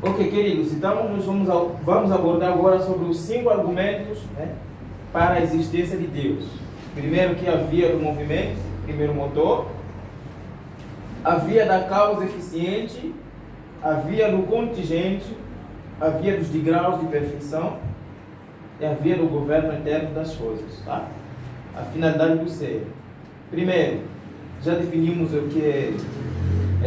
Ok, queridos, então nós vamos abordar agora sobre os 5 argumentos, né, para a existência de Deus. Primeiro, que a via do movimento, primeiro motor, a via da causa eficiente, a via do contingente, a via dos degraus de perfeição e a via do governo eterno das coisas. Tá? A finalidade do ser. Primeiro, já definimos o que é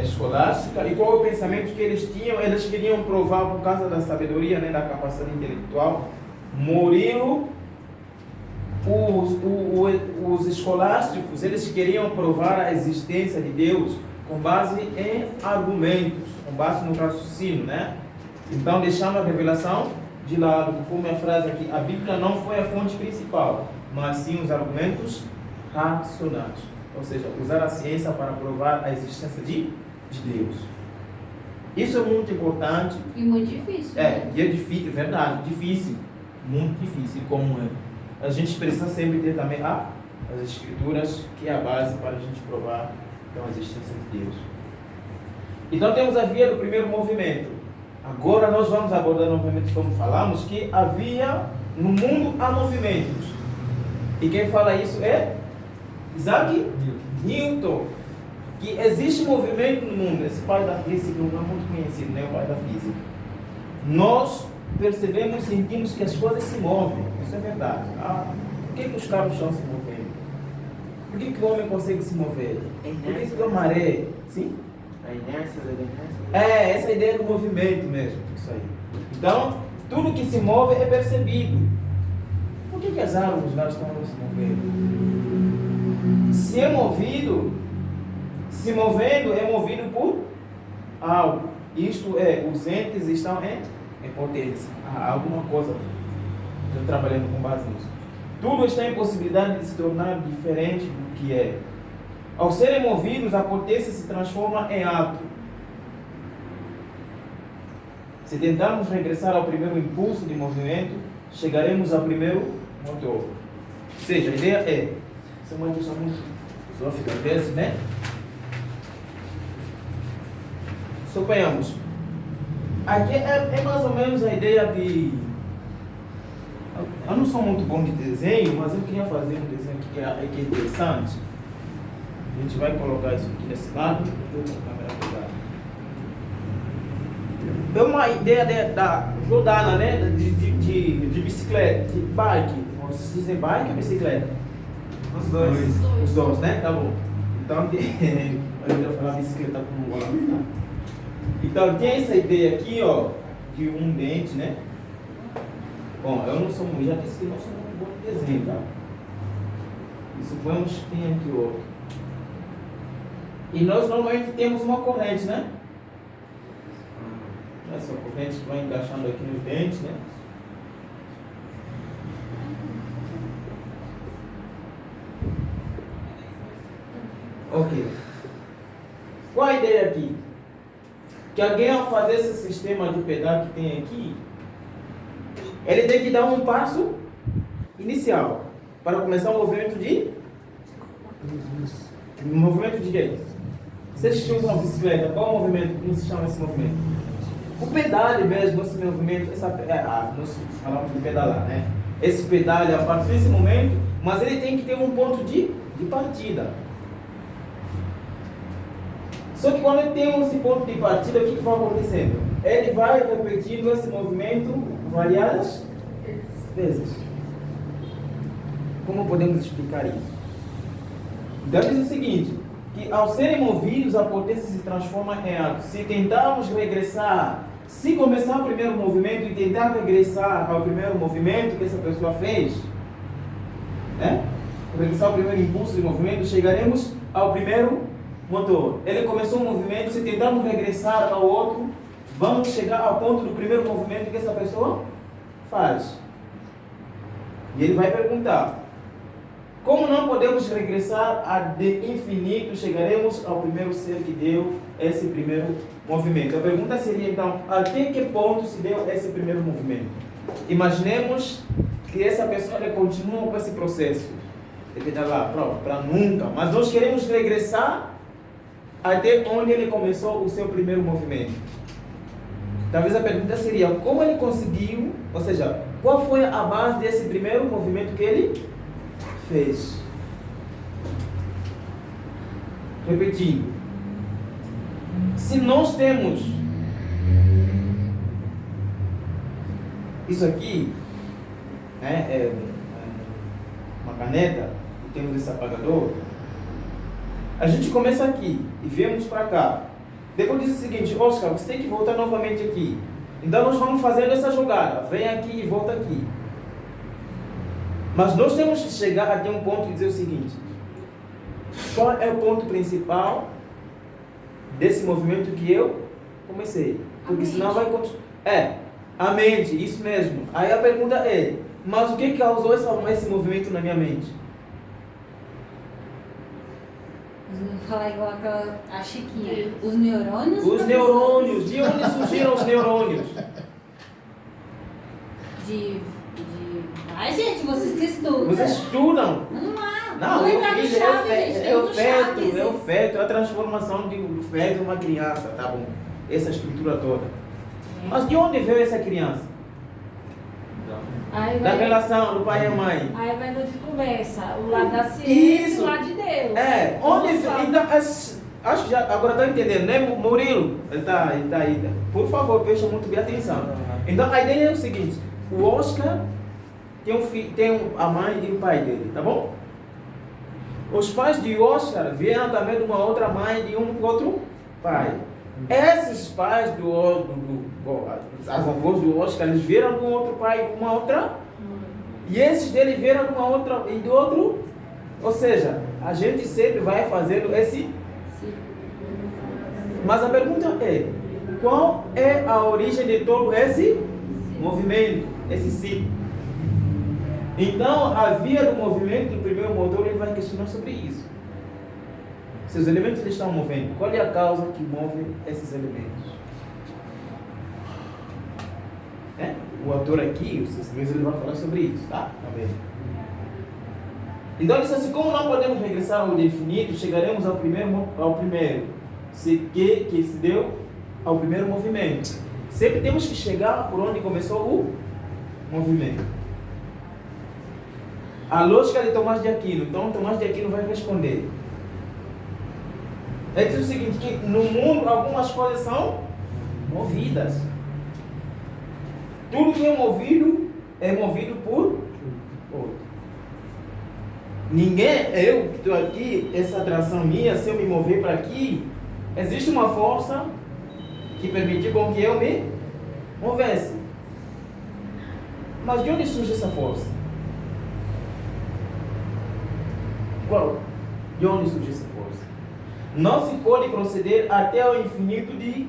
escolástica e qual é o pensamento que eles tinham. Eles queriam provar, por causa da sabedoria, né, da capacidade intelectual. Murilo, os escolásticos, eles queriam provar a existência de Deus com base em argumentos, com base no raciocínio, né? Então, deixando a revelação de lado, como a frase aqui, a Bíblia não foi a fonte principal, mas sim os argumentos racionais. Ou seja, usar a ciência para provar a existência de Deus. Isso é muito importante. E muito difícil. E é difícil, verdade, difícil. Muito difícil, como é. A gente precisa sempre ter também as escrituras, que é a base para a gente provar então, a existência de Deus. Então temos a via do primeiro movimento. Agora nós vamos abordar novamente, como falamos, que havia no mundo há movimentos. E quem fala isso é Isaac Newton. Que existe movimento no mundo. Esse pai da física não é muito conhecido, né? O pai da física. Nós percebemos, sentimos que as coisas se movem. Isso é verdade. Por que os carros estão se movendo? Por que o homem consegue se mover? Por que a maré? Sim? A inércia da inércia? Essa ideia do movimento mesmo. Isso aí. Então, tudo que se move é percebido. Por que as árvores lá estão se movendo? Se é movido, se movendo, é movido por algo. Isto é, os entes estão em potência. Alguma coisa. Estou trabalhando com base nisso. Tudo está em possibilidade de se tornar diferente do que é. Ao serem movidos, a potência se transforma em ato. Se tentarmos regressar ao primeiro impulso de movimento, chegaremos ao primeiro motor. Ou seja, a ideia é, isso é uma questão muito filosófica às vezes, né? Suponhamos, aqui é mais ou menos a ideia de... Eu não sou muito bom de desenho, mas eu queria fazer um desenho que é interessante. A gente vai colocar isso aqui desse lado. Eu vou com a câmera pegada. É uma ideia da rodada, né? De bicicleta, de bike. Vocês dizem bike ou bicicleta? Os dois. Os dois, né? Tá bom. Então, eu ia falar bicicleta com o bola. Então, tem essa ideia aqui, ó, de um dente, né? Bom, eu não sou muito, já disse que não sou muito bom de desenho, tá? E suponhamos que tem aqui outro. E nós normalmente temos uma corrente, né? Essa corrente que vai encaixando aqui nos dentes, né? Ok. Qual a ideia aqui? Que alguém, ao fazer esse sistema de pedal que tem aqui, ele tem que dar um passo inicial para começar o movimento de... movimento de quê? Vocês que usam uma bicicleta, qual o movimento? Como se chama esse movimento? O pedale mesmo, esse movimento, nós falamos de pedalar, né? Esse pedale, a partir desse momento, mas ele tem que ter um ponto de partida. Só que quando ele tem esse ponto de partida, o que vai acontecendo? Ele vai repetindo esse movimento variadas vezes. Como podemos explicar isso? Então diz o seguinte, que ao serem movidos, a potência se transforma em ato. Se tentarmos regressar, se começar o primeiro movimento e tentar regressar ao primeiro movimento que essa pessoa fez, né? Regressar ao primeiro impulso de movimento, chegaremos ao primeiro motor. Ele começou um movimento, se tentarmos regressar ao outro, vamos chegar ao ponto do primeiro movimento que essa pessoa faz. E ele vai perguntar, como não podemos regressar a de infinito, chegaremos ao primeiro ser que deu esse primeiro movimento? A pergunta seria então, até que ponto se deu esse primeiro movimento? Imaginemos que essa pessoa continua com esse processo. Ele está lá, para nunca. Mas nós queremos regressar até onde ele começou o seu primeiro movimento. Talvez a pergunta seria, como ele conseguiu, ou seja, qual foi a base desse primeiro movimento que ele fez? Repetindo, se nós temos isso aqui, né, uma caneta, e temos esse apagador, a gente começa aqui e viemos para cá. Depois diz o seguinte, Oscar, você tem que voltar novamente aqui. Então nós vamos fazendo essa jogada, vem aqui e volta aqui. Mas nós temos que chegar até um ponto e dizer o seguinte, qual é o ponto principal desse movimento que eu comecei? Porque senão vai continuar. A mente, isso mesmo. Aí a pergunta é, mas o que causou esse movimento na minha mente? Vou falar igual a Chiquinha. Os neurônios? Os neurônios. De onde surgiram os neurônios? Ai, gente, vocês que estudam. Vocês estudam. Vamos lá. Não, Vamos lembrar do Chaves, gente. é o feto, é a transformação do feto em uma criança, tá bom? Essa estrutura toda. Mas de onde veio essa criança? Aí Da vai, relação do pai e a mãe. aí vai no de conversa, o lado da ciência Isso. e o lado de Deus. Onde Nossa. então, acho que já, agora está entendendo, né, Murilo? Ele tá aí. Por favor, preste muito bem atenção. Então a ideia é o seguinte: o Oscar tem a mãe e o pai dele, tá bom? Os pais de Oscar vieram também de uma outra mãe e de um outro pai. Esses pais as avós do Oscar, eles vieram de um outro pai e de uma outra. E esses dele vieram de uma outra e do outro. Ou seja, a gente sempre vai fazendo esse. Mas a pergunta é, qual é a origem de todo esse movimento, esse ciclo? Então, a via do movimento do primeiro motor, ele vai questionar sobre isso. Se os elementos eles estão movendo, qual é a causa que move esses elementos? O autor aqui, o C.S. Lewis, ele vai falar sobre isso, tá? Tá bem. Então, ele disse assim, como não podemos regressar ao infinito, chegaremos ao primeiro que se deu ao primeiro movimento. Sempre temos que chegar por onde começou o movimento. A lógica de Tomás de Aquino. Então, Tomás de Aquino vai responder. Ele diz o seguinte, que no mundo algumas coisas são movidas. Tudo que é movido por outro. Ninguém, eu que estou aqui, essa atração minha, se eu me mover para aqui, existe uma força que permitiu com que eu me movesse. Mas de onde surge essa força? Qual? De onde surge essa força? Não se pode proceder até o infinito de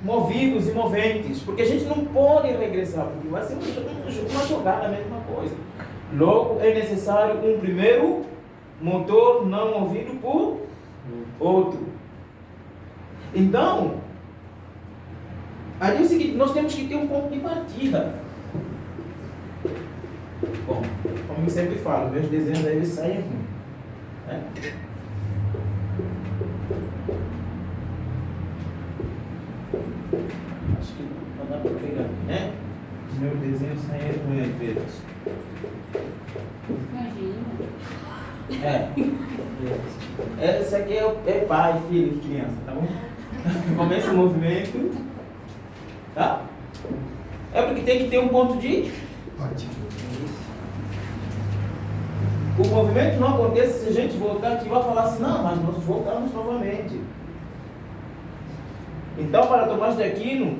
movidos e moventes, porque a gente não pode regressar, porque vai ser uma jogada, a mesma coisa. Logo, é necessário um primeiro motor não movido por outro. Então, aí é o seguinte, nós temos que ter um ponto de partida. Bom, como eu sempre falo, meus desenhos aí eles saem ruins. Acho que não dá para pegar, né? Meu desenho sai ruim às vezes. Imagina. Esse aqui é pai, filho de criança, tá bom? Começa o movimento, tá? É porque tem que ter um ponto de. O movimento não acontece se a gente voltar aqui e vai falar assim, não, mas nós voltamos novamente. Então, para Tomás de Aquino,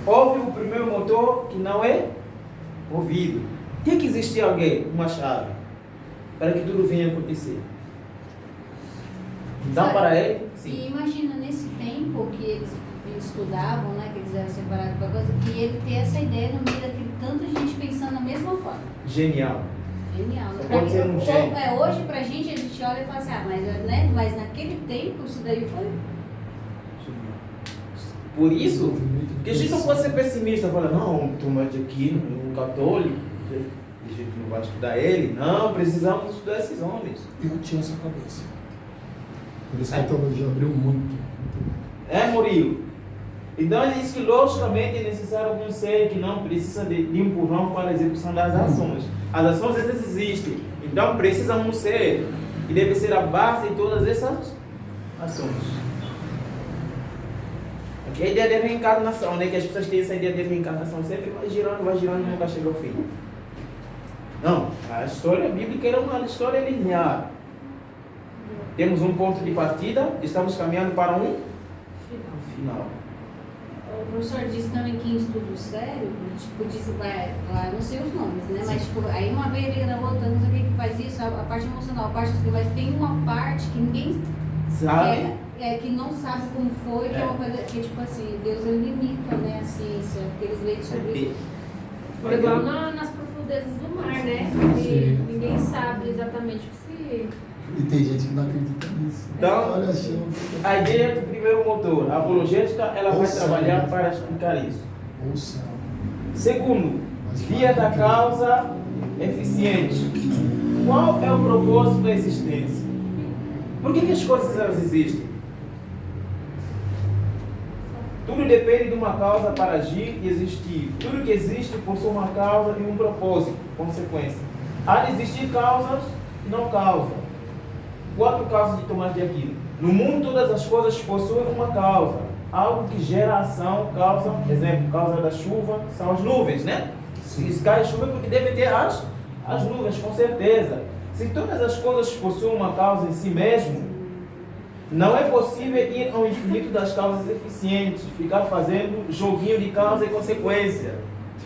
houve o primeiro motor que não é ouvido. Tem que existir alguém, uma chave, para que tudo venha acontecer. Então, para ele, sim. E imagina, nesse tempo que eles estudavam, né, que eles eram separados para coisa, e ele ter essa ideia no meio daquele tanta gente pensando da mesma forma. Genial. Genial. Só pode ser um gênio. Hoje pra gente a gente olha e fala assim, mas naquele tempo isso daí foi. Por isso, que a gente não pode ser pessimista, falar, não, Tomás de Aquino, um católico, a gente não vai estudar ele. Não, precisamos estudar esses homens. Eu tinha essa cabeça. Por isso que a teologia abriu muito. Murilo? Então ele diz que logicamente é necessário um ser que não precisa de empurrão para a execução das ações. As ações existem, então precisa um ser que deve ser a base de todas essas ações. Aqui a ideia de reencarnação, né? Que as pessoas têm essa ideia de reencarnação, sempre vai girando e nunca chega ao fim. Não, a história bíblica era uma história linear. Temos um ponto de partida, estamos caminhando para um final. O professor disse também que em estudo sério, tipo, disse, lá, não sei os nomes, né? Mas tipo, aí uma vez ele outra, não sei o que faz isso, a parte emocional, a parte mas tem uma parte que ninguém sabe, que não sabe como foi, que é uma coisa que tipo assim, Deus ele limita, né, a ciência, aqueles leitos sobre isso. Igual nas profundezas do mar, né? Que ninguém sabe exatamente se. E tem gente que não acredita nisso. Então, Olha, a ideia do primeiro motor, a apologética, ela vai trabalhar para explicar isso. Ouça. Segundo, via da causa eficiente. Qual é o propósito da existência? Por que as coisas elas existem? Tudo depende de uma causa para agir e existir. Tudo que existe possui uma causa e um propósito, consequência. Há de existir causas e não causas. 4 causas de tomar de aquilo. No mundo todas as coisas possuem uma causa. Algo que gera ação, causa, exemplo, causa da chuva, são as nuvens, né? Se cai chuva é porque deve ter as nuvens, com certeza. Se todas as coisas possuem uma causa em si mesmo, não é possível ir ao infinito das causas eficientes, ficar fazendo joguinho de causa e consequência.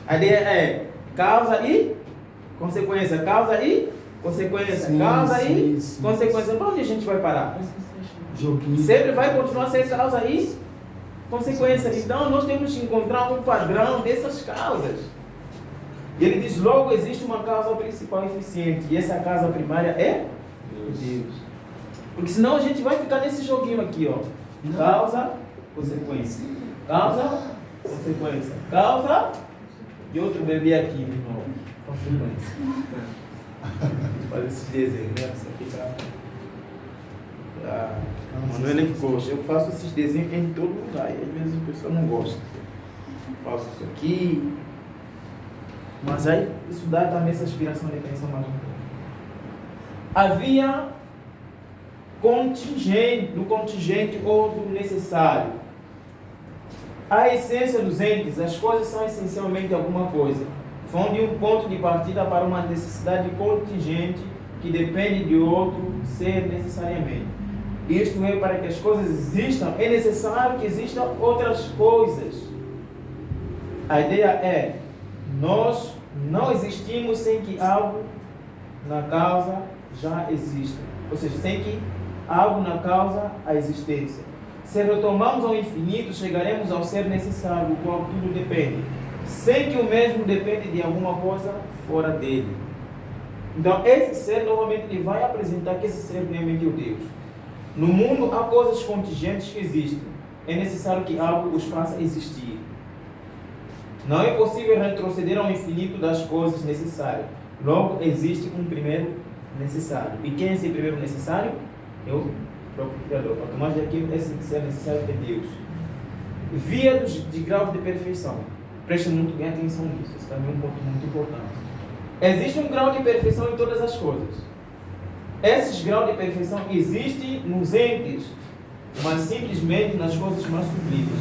A ideia é causa e consequência, causa e consequência, causa e consequência. Para onde a gente vai parar? Joguinho. Sempre vai continuar a ser causa e consequência. Então nós temos que encontrar um padrão dessas causas. E ele diz, logo existe uma causa principal eficiente. E essa causa primária é Deus. Porque senão a gente vai ficar nesse joguinho aqui, ó. Causa, consequência. Causa, consequência. Causa e outro bebê aqui, de novo. Consequência. Faz esse desenho, né? Isso aqui tá. Manuela que gosta. Eu faço esses desenhos em todo lugar. E às vezes a pessoa não gosta. Faço isso aqui. Mas aí isso dá também essa inspiração de pensar mais um pouco. Havia do contingente ou do necessário. A essência dos entes, as coisas são essencialmente alguma coisa. Vão de um ponto de partida para uma necessidade contingente que depende de outro ser necessariamente. Isto é, para que as coisas existam, é necessário que existam outras coisas. A ideia é, nós não existimos sem que algo na causa já exista. Ou seja, sem que algo na causa a existência. Se retomamos ao infinito, chegaremos ao ser necessário, do qual tudo depende. Sem que o mesmo depende de alguma coisa fora dele. Então, esse ser, novamente, ele vai apresentar que esse ser realmente é o Deus. No mundo, há coisas contingentes que existem. É necessário que algo os faça existir. Não é possível retroceder ao infinito das coisas necessárias. Logo, existe um primeiro necessário. E quem é esse primeiro necessário? É o próprio Criador. Quanto mais de aquilo, esse ser necessário é Deus. Via de graus de perfeição. Preste muito bem atenção nisso. Esse também é um ponto muito importante. Existe um grau de perfeição em todas as coisas. Esses graus de perfeição existem nos entes, mas simplesmente nas coisas mais sublimes.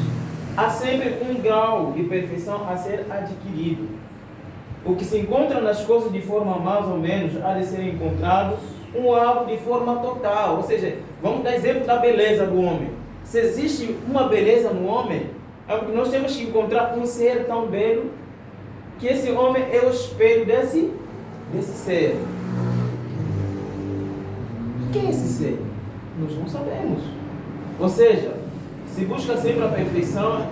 Há sempre um grau de perfeição a ser adquirido. O que se encontra nas coisas de forma mais ou menos há de ser encontrado algo de forma total. Ou seja, vamos dar exemplo da beleza do homem. Se existe uma beleza no homem, é porque nós temos que encontrar um ser tão belo que esse homem é o espelho desse ser. E quem é esse ser? Nós não sabemos. Ou seja, se busca sempre a perfeição,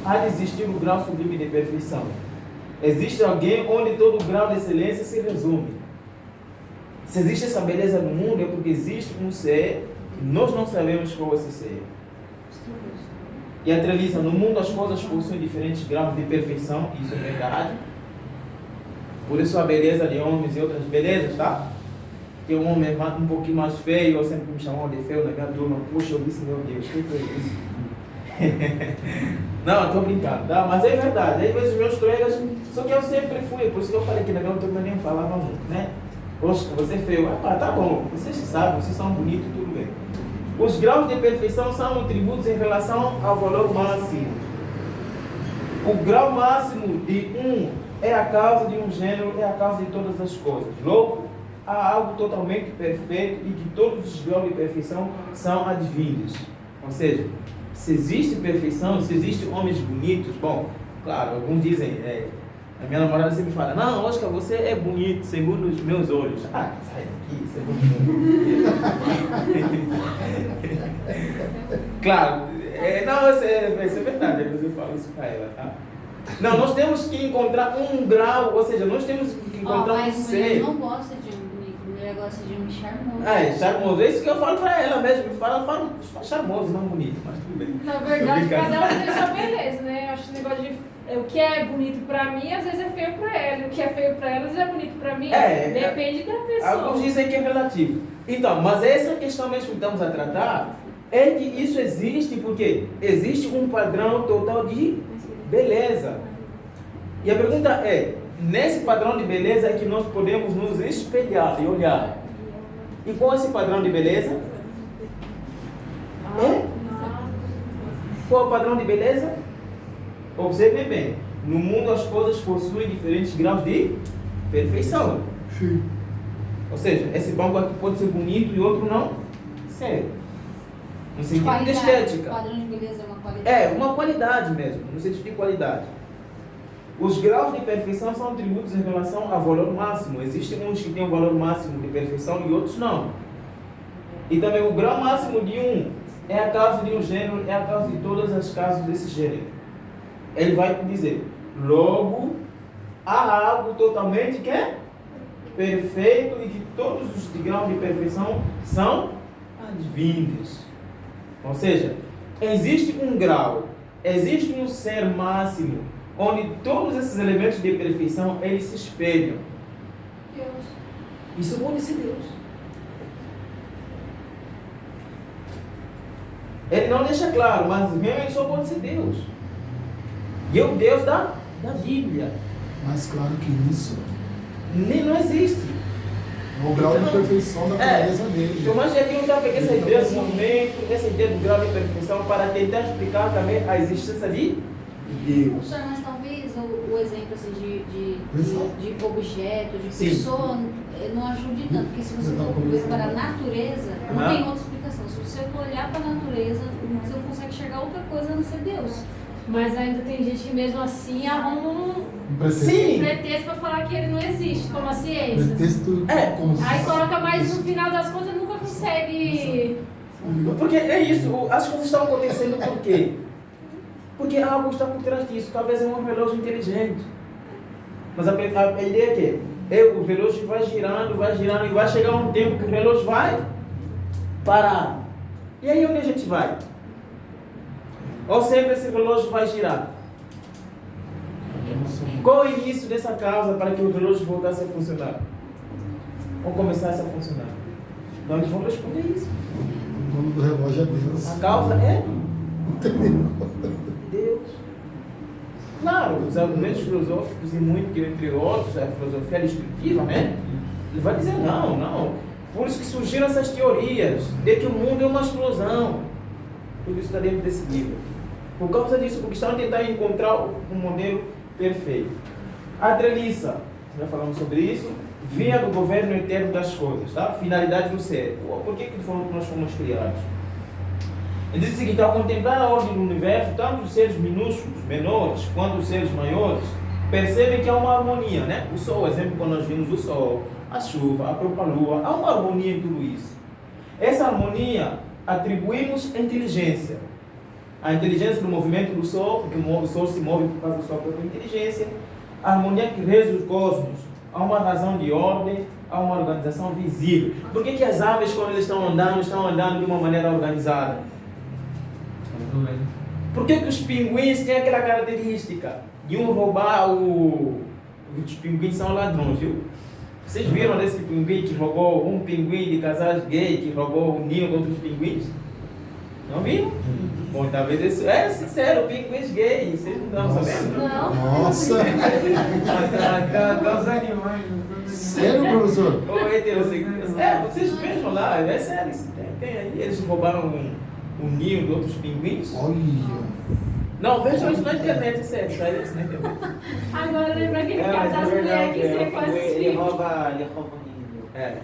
há de existir um grau sublime de perfeição. Existe alguém onde todo o grau de excelência se resume. Se existe essa beleza no mundo, é porque existe um ser e nós não sabemos qual é esse ser. E atreliza, no mundo as coisas possuem diferentes graus de perfeição, isso é verdade. Por isso a beleza de homens e outras belezas, tá? Que um homem um pouquinho mais feio, eu sempre me chamava de feio na minha turma. Puxa, eu disse, meu Deus, o que foi isso? Não, estou brincando, tá? Mas é verdade. Às vezes os meus colegas, só que eu sempre fui, por isso que eu falei que na minha turma nem falava muito, né? Poxa, você é feio. Ah, tá bom, vocês sabem, vocês são bonitos, tudo bem. Os graus de perfeição são atributos em relação ao valor máximo. O grau máximo de um é a causa de um gênero, é a causa de todas as coisas. Logo, há algo totalmente perfeito e que todos os graus de perfeição são advindos. Ou seja, se existe perfeição, se existem homens bonitos, bom, claro, alguns dizem, a minha namorada sempre fala, não, Oscar, você é bonito segundo os meus olhos. Ah, sai daqui, segundo os meus olhos. Claro, não, isso é verdade, eu falo isso para ela, tá? Não, nós temos que encontrar um grau, ou seja, nós temos que encontrar um mas ser. mulher não gosta de um bonito, mulher gosta de um charmoso. Charmoso, é isso que eu falo pra ela mesmo, fala charmoso, não bonito, mas tudo bem. Na verdade, cada um tem sua beleza, né? Eu acho que o negócio de o que é bonito pra mim, às vezes é feio pra ela. O que é feio pra ela, às vezes é bonito pra mim. Depende da pessoa. Alguns dizem que é relativo. Então, mas essa questão mesmo que estamos a tratar é que isso existe porque existe um padrão total de beleza. E a pergunta é, nesse padrão de beleza é que nós podemos nos espelhar e olhar. E qual é esse padrão de beleza? Qual é o padrão de beleza? Observe bem, no mundo as coisas possuem diferentes graus de perfeição. Sim. Ou seja, esse banco aqui pode ser bonito e outro não ser. No sentido de estética. O padrão de beleza é uma qualidade. É, uma qualidade mesmo, no sentido de qualidade. Os graus de perfeição são atributos em relação ao valor máximo. Existem uns que têm um valor máximo de perfeição e outros não. E também o grau máximo de um é a causa de um gênero, é a causa de todas as causas desse gênero. Ele vai dizer, logo, há algo totalmente que é perfeito e que todos os graus de perfeição são advindos. Ou seja, existe um grau, existe um ser máximo, onde todos esses elementos de perfeição, eles se espelham. Deus. Isso pode ser Deus. Ele não deixa claro, mas mesmo ele só pode ser Deus. E é o Deus da Bíblia. Mais claro que isso. Nem não existe. É o grau de perfeição da natureza dele. Então, mas aqui eu já peguei essa ideia do movimento, essa ideia do grau de perfeição para tentar explicar também a existência de Deus. Senhor, mas talvez o exemplo assim, de objeto, de Sim. pessoa, não ajude tanto. Porque se você for ver para a natureza, não tem outra explicação. Se você for olhar para a natureza, você não consegue enxergar outra coisa a não ser Deus. Mas ainda tem gente que mesmo assim arruma um Sim! pretexto pra falar que ele não existe, como a ciência. Pretexto como Aí coloca, mas no final das contas nunca consegue. Porque é isso, as coisas estão acontecendo por quê? Porque algo está por trás disso, talvez é um relógio inteligente. Mas a ideia é que o relógio vai girando e vai chegar um tempo que o relógio vai parar. E aí onde a gente vai? Ou sempre esse relógio vai girar? Qual é o início dessa causa para que o relógio voltasse a funcionar? Ou começasse a funcionar? Então eles vão responder isso. O dono do relógio é Deus. A causa é Deus. Claro, os argumentos filosóficos e muito que entre outros, a filosofia destrutiva, né? Ele vai dizer não. Por isso que surgiram essas teorias de que o mundo é uma explosão. Tudo isso está dentro desse livro. Por causa disso, porque estão tentando encontrar um modelo perfeito. A treliça, já falamos sobre isso, vinha do governo eterno das coisas, tá? Finalidade do ser. Por que nós fomos criados? Ele diz o seguinte, ao contemplar a ordem do universo, tanto os seres minúsculos, menores, quanto os seres maiores, percebem que há uma harmonia, né? O sol, exemplo, quando nós vimos o sol, a chuva, a própria lua, há uma harmonia em tudo isso. Essa harmonia atribuímos inteligência. A inteligência do movimento do Sol, porque o Sol se move por causa da sua própria inteligência. A harmonia que rege os cosmos. Há uma razão de ordem, há uma organização visível. Por que as aves, quando eles estão andando de uma maneira organizada? Por que os pinguins têm aquela característica de um roubar os pinguins são ladrões, viu? Vocês viram desse pinguim que roubou, um pinguim de casais gay que roubou o ninho de outros pinguins? Não viram? Bom, talvez isso é sincero, pinguins gay, vocês não estão Nossa. sabendo? Não. Nossa! Até os animais. Sério, professor? Ou heterossexuais. Vocês vejam lá, é sério, isso tem aí. Eles roubaram um ninho de outros pinguins. Olha! Não, vejam isso na internet, é sério, sai isso na internet. Agora lembra aquele É, cara mas das é mulheres que verdade, sempre faz ele filhos. rouba o ninho. É.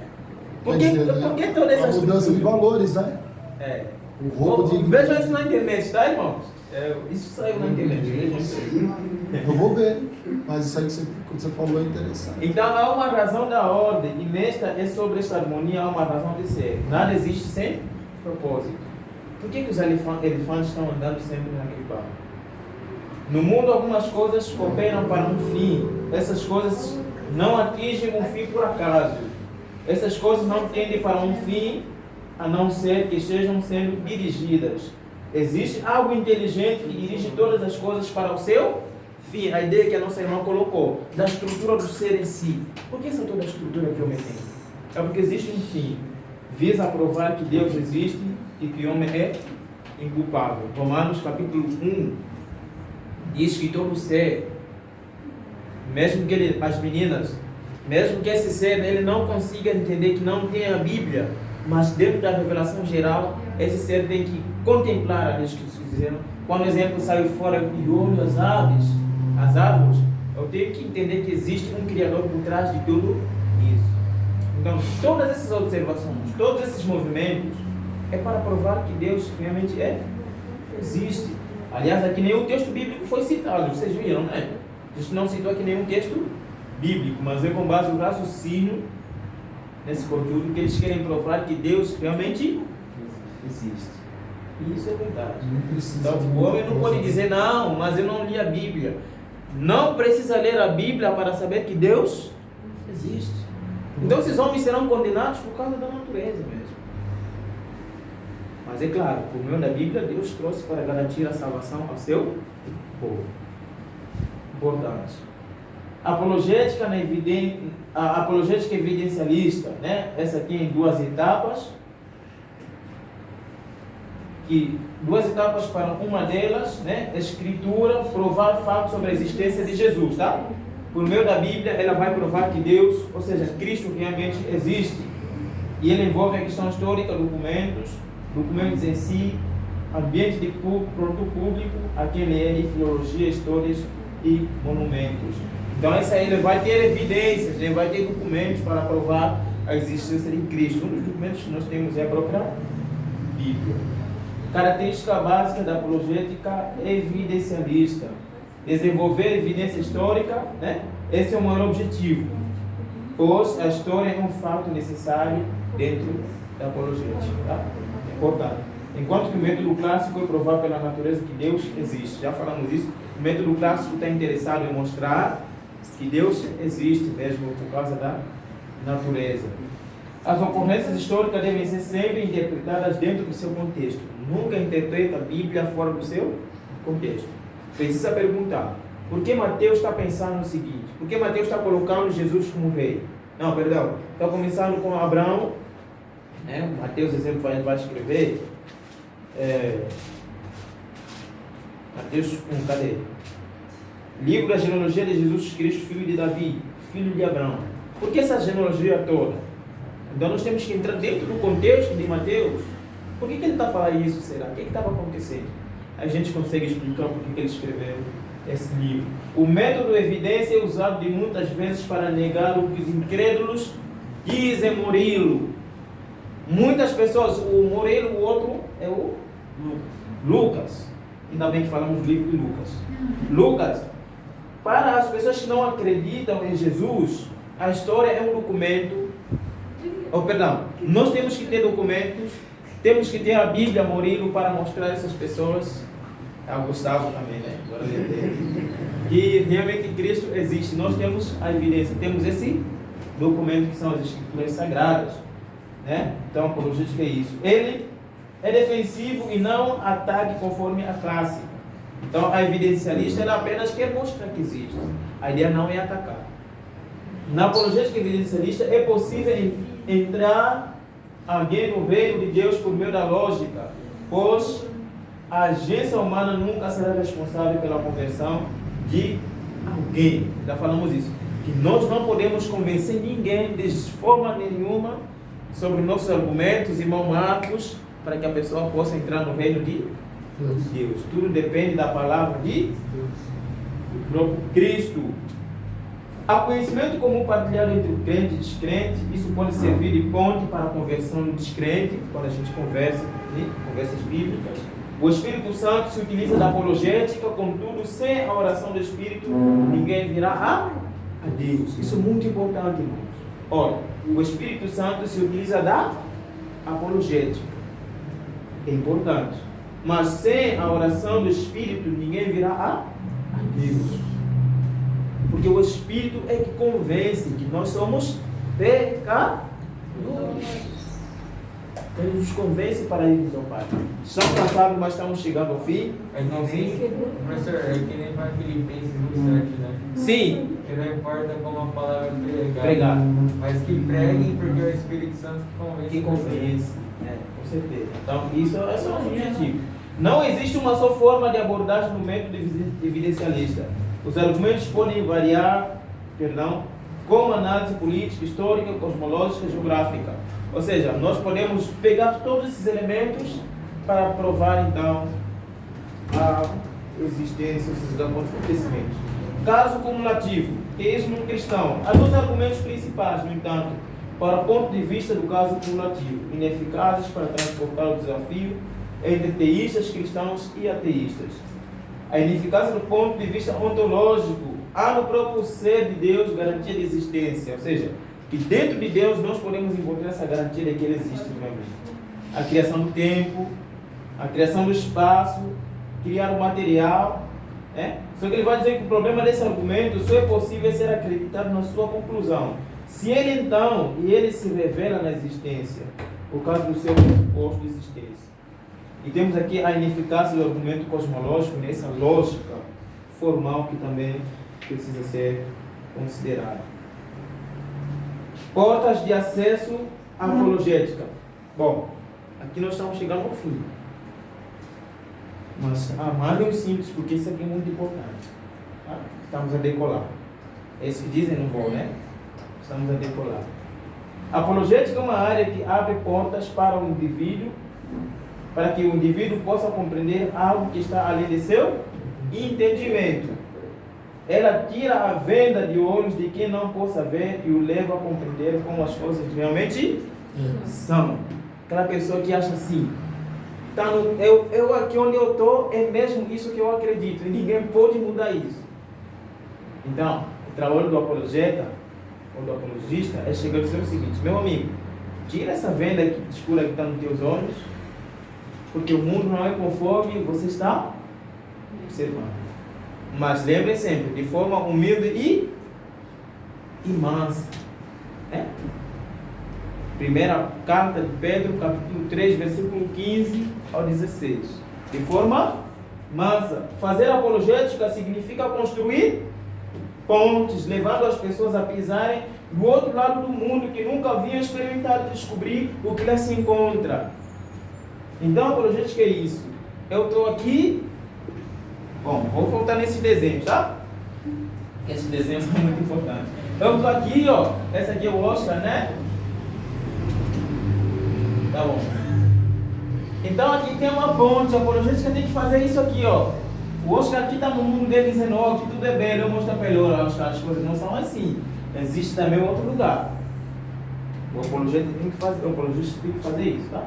Quer dizer, Por que toda essa a mudança de estrutura? valores, né? É. O roubo de... Vejam isso na internet, tá, irmãos? Isso saiu na internet, vejam isso aí. Eu vou ver, mas isso aí que você falou é interessante. Então há uma razão da ordem, e nesta é sobre esta harmonia há uma razão de ser. Nada existe sem propósito. Por que os elefantes estão andando sempre naquele barco? No mundo algumas coisas cooperam para um fim. Essas coisas não atingem um fim por acaso. Essas coisas não tendem para um fim, a não ser que estejam sendo dirigidas. Existe algo inteligente que dirige todas as coisas para o seu fim. A ideia que a nossa irmã colocou, da estrutura do ser em si. Por que essa toda a estrutura que o homem tem? É porque existe um fim. Visa provar que Deus existe e que o homem é inculpável. Romanos capítulo 1 diz que todo ser, mesmo que as meninas, mesmo que esse ser ele não consiga entender que não tem a Bíblia, mas dentro da revelação geral, esse ser tem que contemplar a Deus que se fizeram. Quando o exemplo saiu fora e olho as árvores, eu tenho que entender que existe um Criador por trás de tudo isso. Então, todas essas observações, todos esses movimentos, é para provar que Deus realmente existe. Aliás, aqui nenhum texto bíblico foi citado, vocês viram, né? A gente não citou aqui nenhum texto bíblico, mas é com base no raciocínio nesse conteúdo que eles querem provar que Deus realmente existe. E isso é verdade. Não precisa Então, de o muita homem não coisa. pode dizer, não, mas eu não li a Bíblia. Não precisa ler a Bíblia para saber que Deus existe. Então, esses homens serão condenados por causa da natureza mesmo. Mas é claro, por meio da Bíblia, Deus trouxe para garantir a salvação ao seu povo. Importante. A apologética evidencialista, né? Essa aqui em duas etapas. Duas etapas para uma delas, né? Escritura, provar fatos sobre a existência de Jesus, tá? Por meio da Bíblia, ela vai provar que Deus, ou seja, Cristo realmente existe. E ele envolve a questão histórica, documentos em si, ambiente de produto público, a quem ele é, filologia, histórias e monumentos. Então, essa aí ele vai ter evidências, ele vai ter documentos para provar a existência de Cristo. Um dos documentos que nós temos é a própria Bíblia. Característica básica da apologética evidencialista: desenvolver evidência histórica, né? Esse é o maior objetivo, pois a história é um fato necessário dentro da apologética, tá? Importante. Enquanto que o método clássico é provar pela natureza que Deus existe. Já falamos isso. O método clássico está interessado em mostrar que Deus existe mesmo por causa da natureza. As ocorrências históricas devem ser sempre interpretadas dentro do seu contexto. Nunca interpreta a Bíblia fora do seu contexto. Precisa perguntar, por que Mateus está pensando no seguinte? Por que Mateus está colocando Jesus como rei? Não, perdão. Está começando com Abraão, né? Mateus, exemplo, vai escrever. Mateus 1, cadê? Livro da genealogia de Jesus Cristo, filho de Davi, filho de Abraão. Por que essa genealogia toda? Então nós temos que entrar dentro do contexto de Mateus. Por que ele está falando isso, será? O que estava acontecendo? A gente consegue explicar por que ele escreveu esse livro. O método evidência é usado de muitas vezes para negar o que os incrédulos dizem Murilo. Muitas pessoas, o Murilo, o outro é o Lucas. Ainda bem que falamos do livro de Lucas. Lucas, para as pessoas que não acreditam em Jesus, a história é um documento. Nós temos que ter documentos, temos que ter a Bíblia, Murilo, para mostrar a essas pessoas, a Gustavo também, né? Que realmente Cristo existe. Nós temos a evidência, temos esse documento que são as Escrituras Sagradas, né? Então, a apologética é isso. Ele é defensivo e não ataque conforme a clássica. Então, a evidencialista ela apenas quer mostrar que existe. A ideia não é atacar. Na apologética evidencialista é possível entrar alguém no reino de Deus por meio da lógica, pois a agência humana nunca será responsável pela conversão de alguém. Já falamos isso. Que nós não podemos convencer ninguém de forma nenhuma sobre nossos argumentos, irmão Marcos, para que a pessoa possa entrar no reino de Deus. Tudo depende da palavra de do próprio Cristo. Há conhecimento comum partilhado entre o crente e o descrente. Isso pode servir de ponte para a conversão do descrente, quando a gente conversa, conversas bíblicas. O Espírito Santo se utiliza da apologética, contudo, sem a oração do Espírito, ninguém virá a Deus. Isso é muito importante, irmãos. Olha, o Espírito Santo se utiliza da apologética. É importante. Mas sem a oração do Espírito, ninguém virá a Deus. Porque o Espírito é que convence que nós somos pecadores. Ele nos convence para irmos ao Pai. Estamos cansados, mas estamos chegando ao fim. É que nem, professor, é que nem para Filipenses 1:7, né? Sim. Que não importa como a palavra é Pregar. mas que preguem, porque é o Espírito Santo que convence. Que convence. Com certeza. Então, isso é só um objetivo. Não existe uma só forma de abordagem no método evidencialista. Os argumentos podem variar, como análise política, histórica, cosmológica, geográfica. Ou seja, nós podemos pegar todos esses elementos para provar, então, a existência dos acontecimentos. Caso cumulativo, teísmo cristão. Há dois argumentos principais, no entanto, para o ponto de vista do caso cumulativo, ineficazes para transportar o desafio entre teístas, cristãos e ateístas. A ineficácia do ponto de vista ontológico. Há no próprio ser de Deus garantia de existência, ou seja, que dentro de Deus nós podemos encontrar essa garantia de que Ele existe realmente. A criação do tempo, a criação do espaço, criar o material. Só que ele vai dizer que o problema desse argumento só é possível ser acreditado na sua conclusão. Se ele então, e ele se revela na existência, por causa do seu pressuposto de existência. E temos aqui a ineficácia do argumento cosmológico, nessa lógica formal que também precisa ser considerada. Portas de acesso à apologética. Bom, aqui nós estamos chegando ao fim. Mas amarem os simples, porque isso aqui é muito importante. Tá? Estamos a decolar. É isso que dizem no voo, né? Estamos a decolar. A apologética é uma área que abre portas para o indivíduo, para que o indivíduo possa compreender algo que está além de seu entendimento. Ela tira a venda de olhos de quem não possa ver e o leva a compreender como as coisas realmente são. Aquela pessoa que acha assim, eu aqui onde eu estou é mesmo isso que eu acredito e ninguém pode mudar isso. Então, o trabalho do apologeta ou do apologista é chegar a dizer o seguinte: meu amigo, tira essa venda escura que está nos teus olhos, porque o mundo não é conforme você está observando. Mas lembre sempre, de forma humilde e mansa. Primeira carta de Pedro, capítulo 3, versículo 15 ao 16. De forma mansa. Fazer apologética significa construir pontes, levando as pessoas a pisarem do outro lado do mundo, que nunca haviam experimentado descobrir o que lá se encontra. Então, apologética é isso. Eu estou aqui. Bom, vou voltar nesses desenhos, tá? Esses desenhos são muito importantes. Eu estou aqui, ó. Essa aqui é o Oscar, né? Tá bom. Então aqui tem uma ponte. A apologética tem que fazer isso aqui, ó. O Oscar aqui está no mundo dele dizendo, ó, que tudo é belo, eu mostro para ele, ó, as coisas não são assim. Existe também outro lugar. O apologeta tem que fazer, o apologista tem que fazer isso, tá?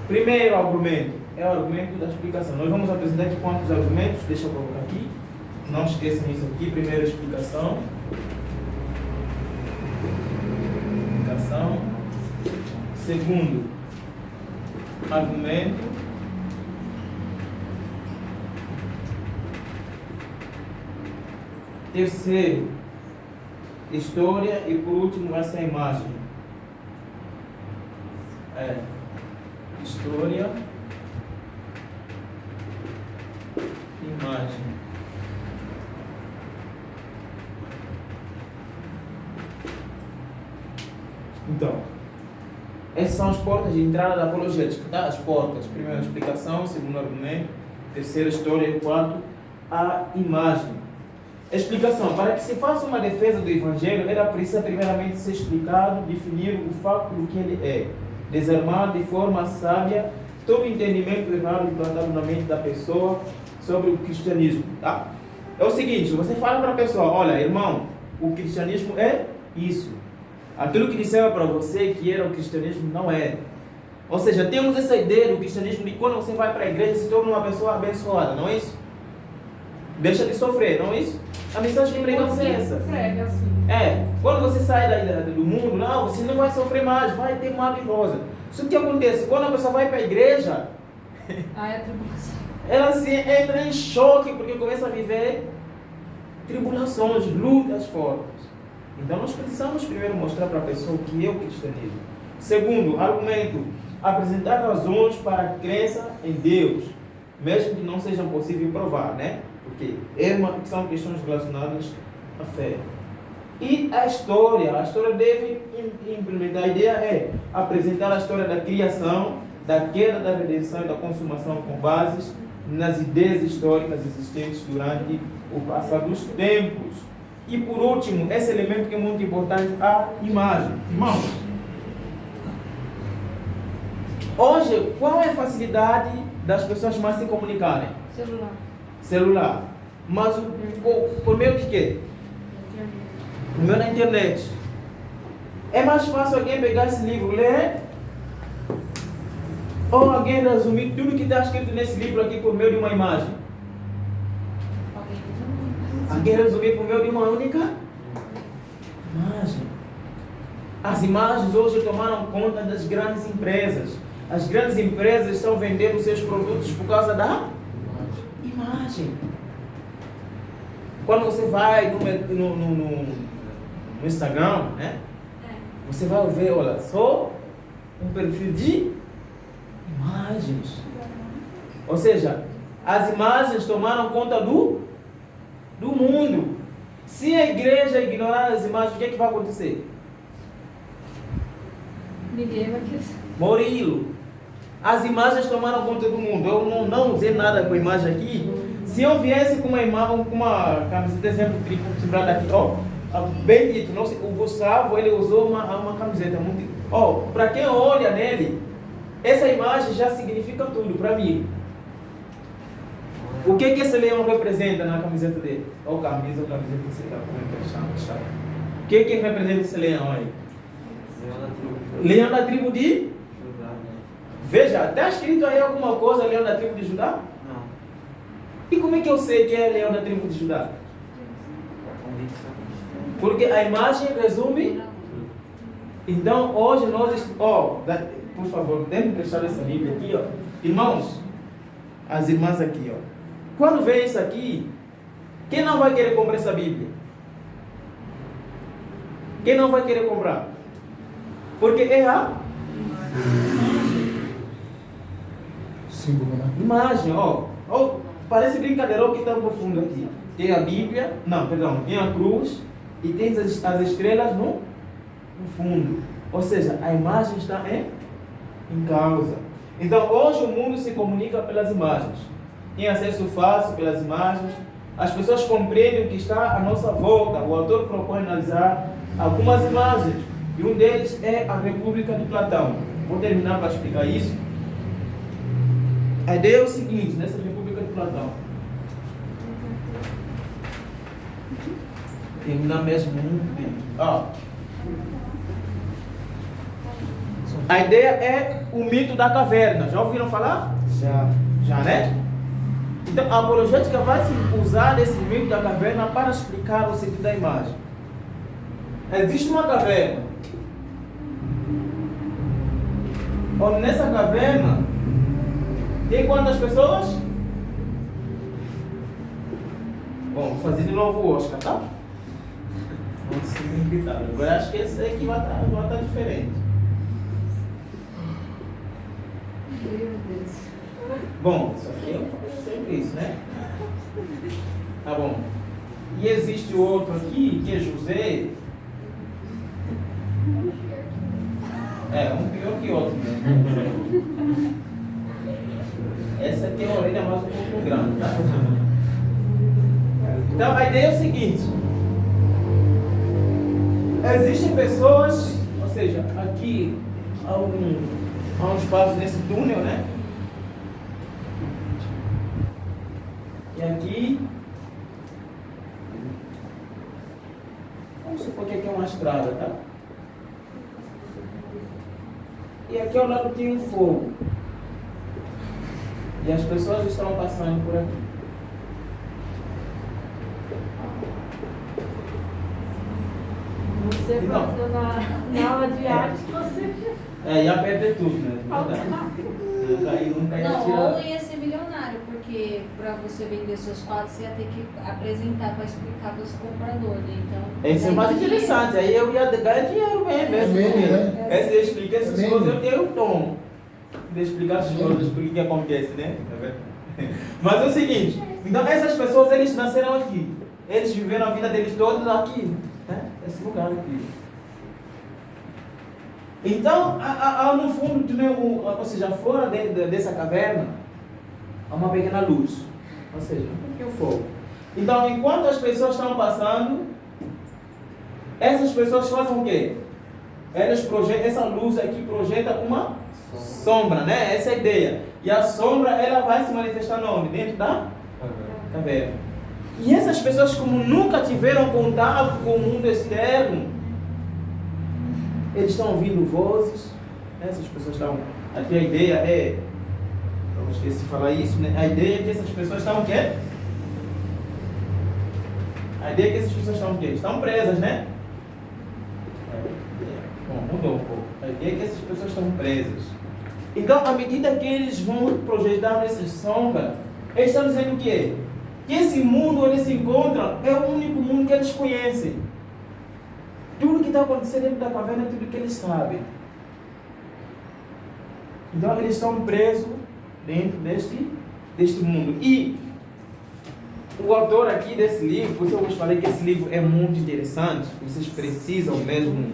Primeiro argumento é o argumento da explicação. Nós vamos apresentar aqui quantos argumentos, deixa eu colocar aqui. Não esqueçam isso aqui. Primeiro, explicação. Segundo, argumento. Terceiro, história. E por último, essa imagem. História, imagem. Então, Essas são as portas de entrada da apologética, tá? As portas. Primeiro, a explicação. Segundo, argumento. Terceiro, história. E quarto, a imagem. Explicação. Para que se faça uma defesa do Evangelho, ela precisa primeiramente ser explicado, definir o facto do que ele é. Desarmar de forma sábia todo entendimento errado implantado na mente da pessoa sobre o cristianismo, tá? É o seguinte, você fala para a pessoa, olha, irmão, o cristianismo é isso. Aquilo que disseram para você que era o cristianismo não é. Ou seja, temos essa ideia do cristianismo de quando você vai para a igreja se torna uma pessoa abençoada, não é isso? Deixa de sofrer, não é isso? A mensagem que pregamos é essa. Prega, assim. Quando você sai do mundo, não, você não vai sofrer mais, vai ter mar de rosa. Isso que acontece, quando a pessoa vai para a igreja, É tribulação. ela se entra em choque porque começa a viver tribulações, lutas fortes. Então nós precisamos primeiro mostrar para a pessoa o que é o cristianismo. Segundo, argumento, apresentar razões para a crença em Deus, mesmo que não sejam possível provar, né? Porque são questões relacionadas à fé. E a história deve implementar. A ideia é apresentar a história da criação, da queda, da redenção e da consumação com bases nas ideias históricas existentes durante o passar dos tempos. E por último, esse elemento que é muito importante, a imagem. Irmãos, hoje, qual é a facilidade das pessoas mais se comunicarem? Celular. Mas por meio de quê? Por meio da internet. É mais fácil alguém pegar esse livro, ler, ou alguém resumir tudo que está escrito nesse livro aqui por meio de uma imagem? Alguém resumir por meio de uma única imagem. As imagens hoje tomaram conta das grandes empresas. As grandes empresas estão vendendo seus produtos por causa da imagem. Quando você vai no Instagram, né? Você vai ver, olha, só um perfil de imagens. Ou seja, as imagens tomaram conta do mundo. Se a igreja ignorar as imagens, o que é que vai acontecer? Ninguém vai querer. Murilo. As imagens tomaram conta do mundo. Eu não usei nada com a imagem aqui. Se eu viesse com uma imagem, com uma camiseta, exemplo, tipo, aqui, ó, bem dito, não sei, o Gustavo, ele usou uma camiseta muito. Ó, para quem olha nele, essa imagem já significa tudo para mim. O que esse leão representa na camiseta dele? Ó, camisa, sei lá, como é que chama? O que representa esse leão aí? Leão da tribo de Judá. Veja, está escrito aí alguma coisa, leão da tribo de Judá? Não. E como é que eu sei que é leão da tribo de Judá? Porque a imagem resume. Então, hoje nós... por favor, deve prestar essa Bíblia aqui, ó. Irmãos, as irmãs aqui, ó. Quando vê isso aqui, quem não vai querer comprar essa Bíblia? Quem não vai querer comprar? Porque é a símbolo, né? imagem, ó. Parece brincadeira, o que está profundo aqui. Tem a Bíblia, tem a cruz e tem as estrelas no fundo. Ou seja, a imagem está em causa. Então, hoje o mundo se comunica pelas imagens. Tem acesso fácil pelas imagens. As pessoas compreendem o que está à nossa volta. O autor propõe analisar algumas imagens. E um deles é a República de Platão. Vou terminar para explicar isso. A ideia é o seguinte, nessa República de Platão. Terminar mesmo muito bem. A ideia é o mito da caverna. Já ouviram falar? Já, né? Então, a apologética vai se usar desse mito da caverna para explicar o sentido da imagem. Existe uma caverna. Nessa caverna tem quantas pessoas? Bom, vou fazer de novo o Oscar, tá? Agora acho que esse aqui vai estar diferente. Meu Deus. Bom, isso aqui eu faço sempre isso, né? Tá bom. E existe outro aqui, que é José. Um pior que outro mesmo. Essa aqui é a orelha mais um pouco grande, tá? Então a ideia é o seguinte. Existem pessoas, ou seja, aqui há um espaço nesse túnel, né? E aqui, vamos supor que aqui é uma estrada, tá? E aqui ao lado tem um fogo. E as pessoas estão passando por aqui. Você Então, passou na aula de arte, você... Ia perder tudo, né? Nunca ia Não, tirar. ou ia ser milionário, porque para você vender seus quadros, você ia ter que apresentar para explicar para os compradores. Então, Isso é mais interessante, aí eu ia ganhar dinheiro mesmo. né? Essa explica essas coisas, eu tenho o tom de explicar as coisas, por que acontece, né? Mas é o seguinte, então essas pessoas, eles nasceram aqui, eles viveram a vida deles todos aqui, né? Esse lugar aqui. Então, no fundo, ou seja, fora dessa caverna, há uma pequena luz, ou seja, um pouquinho fogo. Então, enquanto as pessoas estão passando, essas pessoas fazem o quê? Elas projetam, essa luz aqui projeta uma sombra, né? Essa é a ideia. E a sombra, ela vai se manifestar onde? Dentro da caverna. E essas pessoas, como nunca tiveram contato com o mundo externo, eles estão ouvindo vozes, né? Essas pessoas estão... Aqui a ideia é... Eu esqueci de falar isso, né? A ideia é que essas pessoas estão o quê? A ideia é que essas pessoas estão o quê? Estão presas, né? Bom, mudou um pouco. A ideia é que essas pessoas estão presas. Então, à medida que eles vão projetar essas sombras, eles estão dizendo o quê? Que esse mundo onde eles se encontram é o único mundo que eles conhecem. Tudo que está acontecendo dentro da caverna é tudo que eles sabem. Então, eles estão presos dentro deste mundo. E o autor aqui desse livro, por isso eu vos falei que esse livro é muito interessante, vocês precisam mesmo,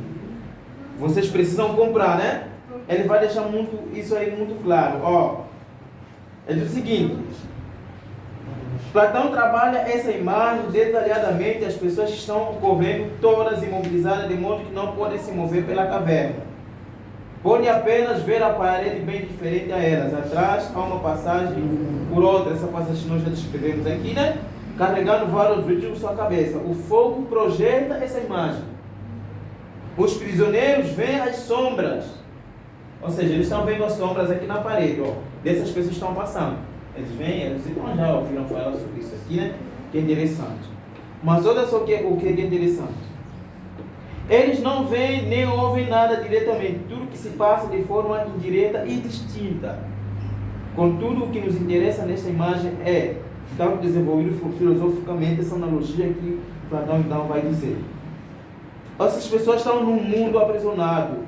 vocês precisam comprar, né? Ele vai deixar isso aí muito claro. Ó, ele diz o seguinte: Platão trabalha essa imagem detalhadamente. As pessoas que estão correndo todas imobilizadas, de modo que não podem se mover pela caverna. Podem apenas ver a parede bem diferente a elas. Atrás há uma passagem por outra. Essa passagem nós já descrevemos aqui, né? Carregando vários vídeos na sua cabeça. O fogo projeta essa imagem. Os prisioneiros veem as sombras. Ou seja, eles estão vendo as sombras aqui na parede, ó, dessas pessoas que estão passando. Eles vêm, eles já ouviram falar sobre isso aqui, né? Que é interessante. Mas olha só o que é interessante. Eles não veem nem ouvem nada diretamente. Tudo que se passa de forma indireta e distinta. Contudo, o que nos interessa nesta imagem é, tanto desenvolvido filosoficamente, essa analogia que Platão então vai dizer. Essas pessoas estão num mundo aprisionado.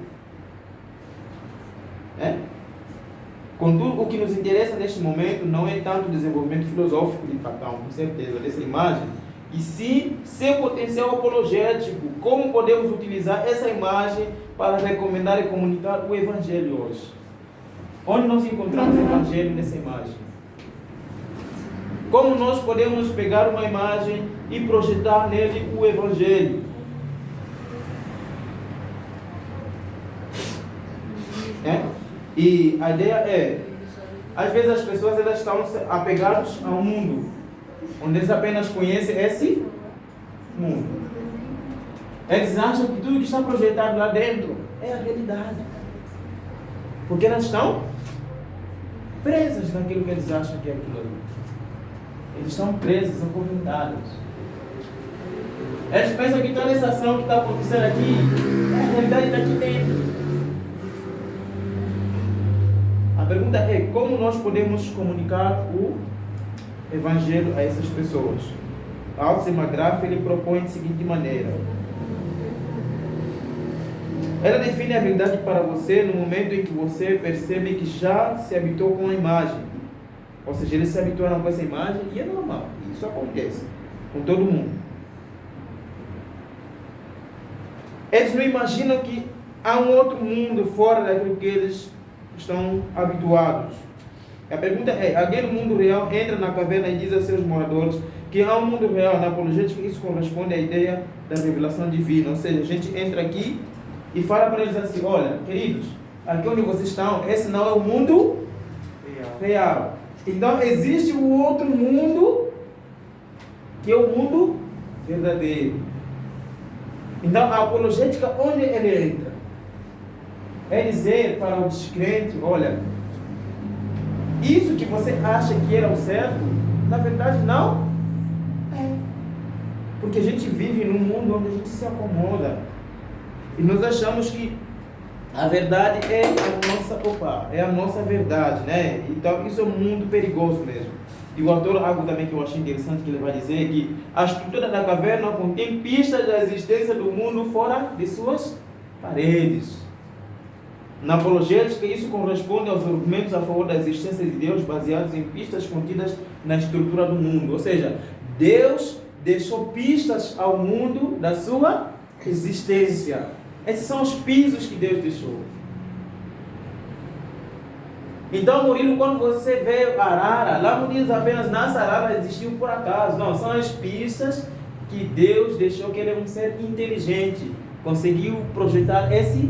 Contudo, o que nos interessa neste momento não é tanto o desenvolvimento filosófico de Platão, com certeza, dessa imagem, e sim seu potencial apologético, como podemos utilizar essa imagem para recomendar e comunicar o Evangelho hoje. Onde nós encontramos o Evangelho nessa imagem? Como nós podemos pegar uma imagem e projetar nele o Evangelho? E a ideia é, às vezes as pessoas elas estão apegadas ao mundo, onde eles apenas conhecem esse mundo. Eles acham que tudo que está projetado lá dentro é a realidade. Porque elas estão presas naquilo que eles acham que é aquilo ali. Eles estão presos, acorrentados. Eles pensam que toda essa ação que está acontecendo aqui é a realidade daqui dentro. A pergunta é, como nós podemos comunicar o Evangelho a essas pessoas? Alceu Magraff, ele propõe de seguinte maneira: ela define a realidade para você no momento em que você percebe que já se habituou com a imagem. Ou seja, eles se habituaram com essa imagem e é normal. Isso acontece com todo mundo. Eles não imaginam que há um outro mundo fora daquilo que eles estão habituados. A pergunta é, alguém no mundo real entra na caverna e diz a seus moradores que há um mundo real? Na apologética isso corresponde à ideia da revelação divina. Ou seja, a gente entra aqui e fala para eles assim, olha, queridos, aqui onde vocês estão, esse não é o mundo real. Então existe um outro mundo que é o mundo verdadeiro. Então a apologética, onde ele entra? É dizer para o descrente, olha, isso que você acha que era o certo, na verdade não é. Porque a gente vive num mundo onde a gente se acomoda. E nós achamos que a verdade é a nossa verdade, né? Então isso é muito perigoso mesmo. E o autor, algo também que eu achei interessante, que ele vai dizer que a estrutura da caverna contém pistas da existência do mundo fora de suas paredes. Na apologética, isso corresponde aos argumentos a favor da existência de Deus baseados em pistas contidas na estrutura do mundo. Ou seja, Deus deixou pistas ao mundo da sua existência. Esses são os pisos que Deus deixou. Então, Murilo, quando você vê Arara, lá não diz apenas nossa Arara existiu por acaso. Não, são as pistas que Deus deixou, que ele é um ser inteligente. Conseguiu projetar esse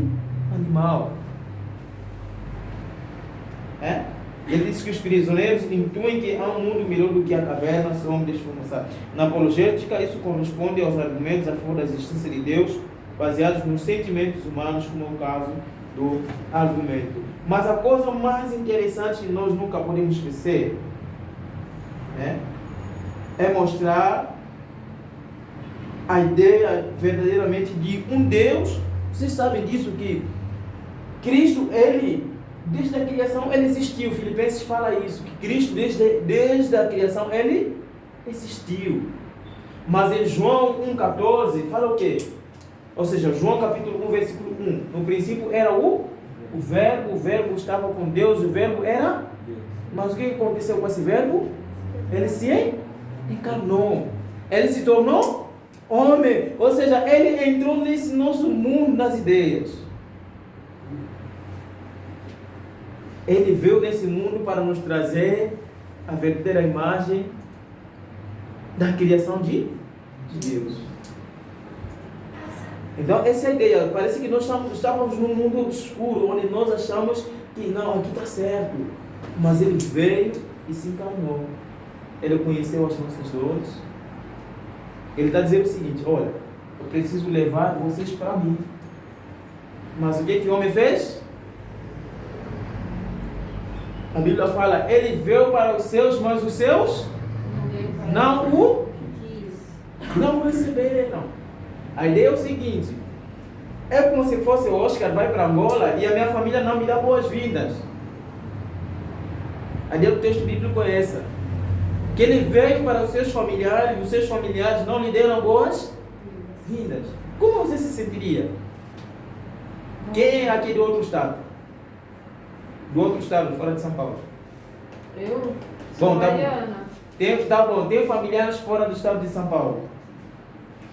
animal. Ele disse que os prisioneiros intuem que há um mundo melhor do que a caverna, som de desformação. Na apologética, isso corresponde aos argumentos a favor da existência de Deus, baseados nos sentimentos humanos, como é o caso do argumento. Mas a coisa mais interessante que nós nunca podemos esquecer é mostrar a ideia verdadeiramente de um Deus. Vocês sabem disso, que Cristo, ele, desde a criação, ele existiu. Filipenses fala isso, que Cristo, desde a criação, ele existiu. Mas em João 1,14, fala o quê? Ou seja, João capítulo 1, versículo 1. No princípio era o verbo estava com Deus, o verbo era Deus. Mas o que aconteceu com esse verbo? Ele se encarnou. Ele se tornou homem. Ou seja, ele entrou nesse nosso mundo das ideias. Ele veio nesse mundo para nos trazer a verdadeira imagem da criação de Deus. Então, essa é a ideia. Parece que nós estávamos num mundo obscuro, onde nós achamos que não, aqui está certo. Mas ele veio e se encarnou. Ele conheceu as nossas dores. Ele está dizendo o seguinte, olha, eu preciso levar vocês para mim. Mas o que o homem fez? A Bíblia fala, ele veio para os seus, mas os seus não receberam. A ideia é o seguinte, é como se fosse o Oscar vai para Angola e a minha família não me dá boas-vindas. A ideia do texto bíblico é essa, que ele veio para os seus familiares e os seus familiares não lhe deram boas-vindas. Como você se sentiria? Quem é aqui do outro estado? Do outro estado, fora de São Paulo? Eu? Sou baiana. Tem familiares fora do estado de São Paulo?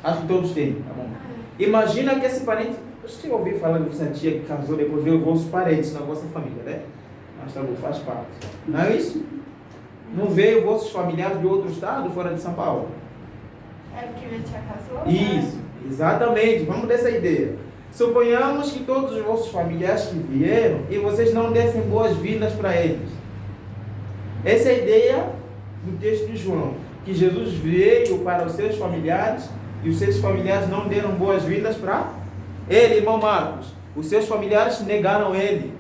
Acho que todos têm, tá bom? Imagina que esse parente, você ouviu falar de uma tia que casou, depois veio os vossos parentes na vossa família, né? Mas tá bom, faz parte. Não é isso? Não veio vossos familiares de outro estado, fora de São Paulo? É porque minha tia casou? Isso, exatamente. Vamos dessa ideia. Suponhamos que todos os vossos familiares que vieram e vocês não dessem boas-vindas para eles. Essa é a ideia do texto de João, que Jesus veio para os seus familiares e os seus familiares não deram boas-vindas para ele, irmão Marcos. Os seus familiares negaram ele.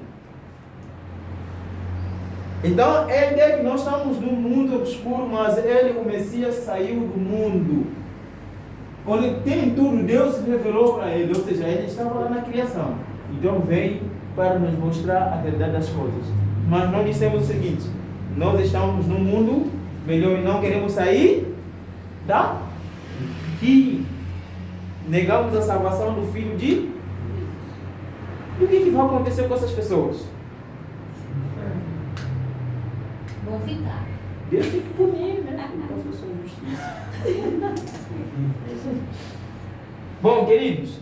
Então, é a ideia que nós estamos num mundo obscuro, mas ele, o Messias, saiu do mundo. Onde tem tudo, Deus se revelou para ele, ou seja, ele estava lá na criação. Então veio para nos mostrar a verdade das coisas. Mas nós dissemos o seguinte, nós estamos num mundo melhor e não queremos sair daqui. Negamos a salvação do Filho de... E o que vai acontecer com essas pessoas? Vão ficar. Deus tem que punir, né? As pessoas justiça. Bom, queridos,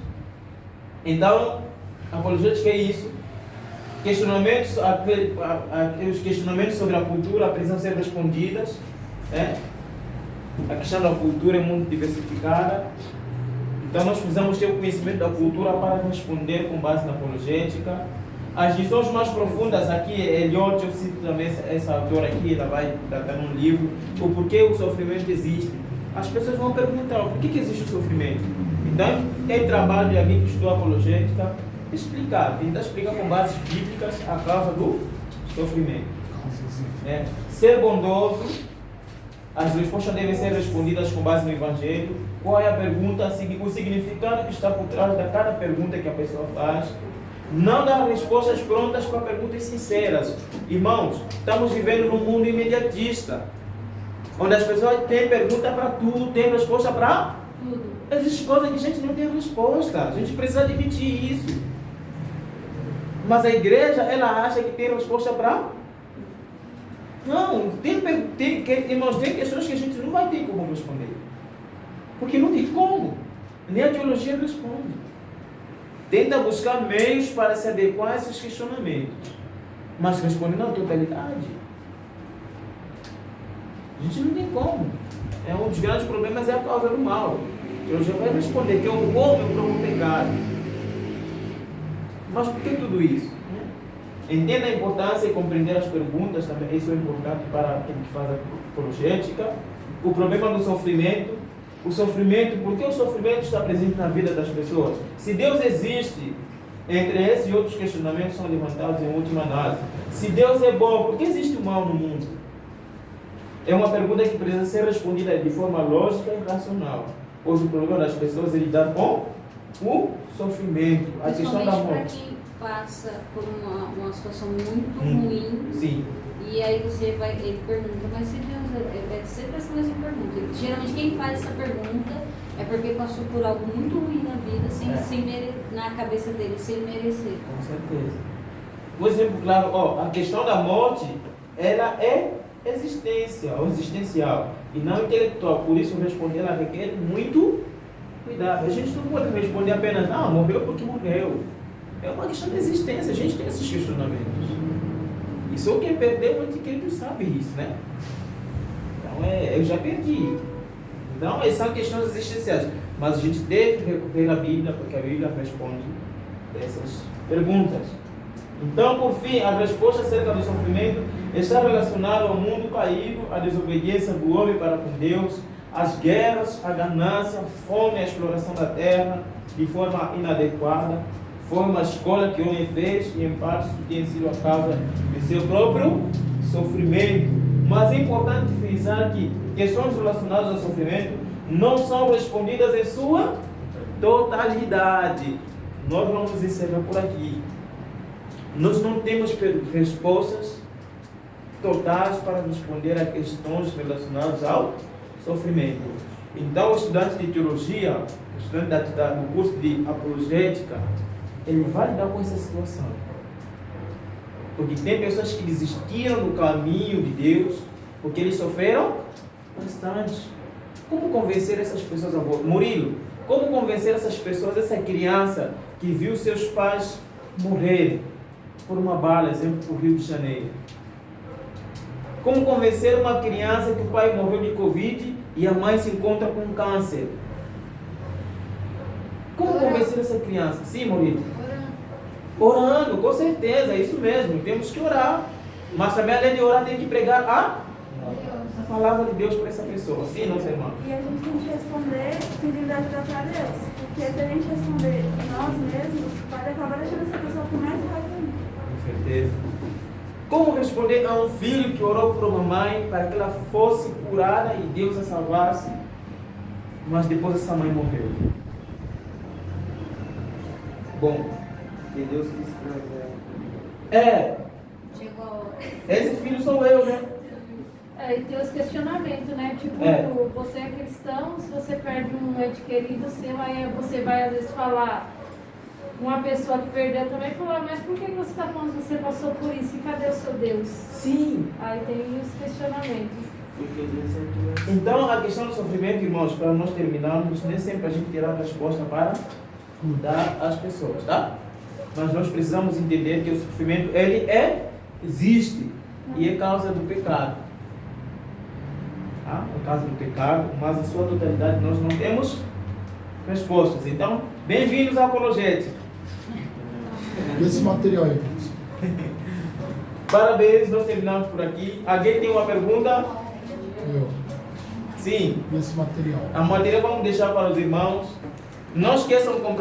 então Apologética é isso. Questionamentos, os questionamentos sobre a cultura precisam ser respondidas. Né? A questão da cultura é muito diversificada. Então nós precisamos ter o conhecimento da cultura para responder com base na apologética. As lições mais profundas aqui, Eliot, eu cito também essa autora aqui, ela vai tratar num livro, o porquê o sofrimento existe. As pessoas vão perguntar, por que existe o sofrimento? Então, tem trabalho de alguém que estudou apologética, tentar explicar com bases bíblicas a causa do sofrimento. Ser bondoso, as respostas devem ser respondidas com base no Evangelho. Qual é a pergunta, o significado que está por trás de cada pergunta que a pessoa faz. Não dar respostas prontas com perguntas sinceras. Irmãos, estamos vivendo num mundo imediatista, onde as pessoas têm pergunta para tudo, têm resposta para tudo. Existem coisas que a gente não tem resposta. A gente precisa admitir isso. Mas a igreja, ela acha que tem resposta para... Não, irmãos, tem questões que a gente não vai ter como responder. Porque não tem como. Nem a teologia responde. Tenta buscar meios para se adequar a esses questionamentos. Mas responder na totalidade. A gente não tem como. Um dos grandes problemas é a causa do mal. A teologia vai responder que é o homem para o pecado. Mas por que tudo isso? Entenda a importância e compreender as perguntas também. Isso é importante para quem faz a apologética. O problema do sofrimento. O sofrimento, por que o sofrimento está presente na vida das pessoas? Se Deus existe, entre esses e outros questionamentos são levantados em última análise. Se Deus é bom, por que existe o mal no mundo? É uma pergunta que precisa ser respondida de forma lógica e racional. Pois o problema das pessoas é lidar com o sofrimento, a questão da morte. Para quem passa por uma situação muito ruim. Sim. E aí ele pergunta, mas se Deus é sempre essa mesma pergunta. Geralmente quem faz essa pergunta é porque passou por algo muito ruim na vida, na cabeça dele, sem merecer. Com certeza. Um exemplo claro, a questão da morte, ela é existencial e não intelectual. Por isso responder ela requer muito cuidado. A gente não pode responder apenas, morreu porque morreu. É uma questão de existência, a gente tem esses questionamentos. E só quem perdeu anticristo sabe isso, né? Então eu já perdi. Então essas são questões existenciais. Mas a gente deve recorrer à Bíblia, porque a Bíblia responde essas perguntas. Então, por fim, a resposta acerca do sofrimento está relacionada ao mundo caído, à desobediência do homem para com Deus, às guerras, à ganância, à fome, à exploração da terra de forma inadequada. Foi uma escolha que o homem fez e, em parte, isso tem sido a causa de seu próprio sofrimento. Mas é importante frisar que questões relacionadas ao sofrimento não são respondidas em sua totalidade. Nós vamos encerrar por aqui. Nós não temos respostas totais para responder a questões relacionadas ao sofrimento. Então, o estudante de teologia, o estudante do curso de apologética, ele vai lidar com essa situação. Porque tem pessoas que desistiram do caminho de Deus porque eles sofreram bastante. Como convencer essas pessoas a voltar? Murilo, como convencer essas pessoas, essa criança que viu seus pais morrerem por uma bala, exemplo, para o Rio de Janeiro? Como convencer uma criança que o pai morreu de Covid e a mãe se encontra com câncer? Como convencer essa criança? Sim, Murilo? Orando, com certeza, é isso mesmo. Temos que orar. Mas também, além de orar, tem que pregar a palavra de Deus para essa pessoa. Sim, nossa irmã? E a gente tem que responder pedindo ajuda para Deus. Porque se a gente responder nós mesmos, pode acabar deixando essa pessoa com mais raiva ainda. Com certeza. Como responder a um filho que orou por uma mãe para que ela fosse curada e Deus a salvasse, mas depois essa mãe morreu? Bom, que Deus quis trazer. Chegou a hora. Esse filho sou eu, né? E tem os questionamentos, né? Tipo, você é cristão, se você perde um ente querido seu, aí você vai às vezes falar, uma pessoa que perdeu também falar, mas por que você está falando que você passou por isso? E cadê o seu Deus? Sim. Aí tem os questionamentos. Então, a questão do sofrimento, irmãos, para nós terminarmos, nem sempre a gente terá a resposta para mudar as pessoas, tá? mas nós precisamos entender que o sofrimento, existe e é causa do pecado. Tá? É causa do pecado, mas em sua totalidade nós não temos respostas. Então, bem-vindos à Apologética. E esse material aí, professor? Parabéns, nós terminamos por aqui. Alguém tem uma pergunta? Eu. Sim. E esse material? A matéria vamos deixar para os irmãos. Não esqueçam de comprar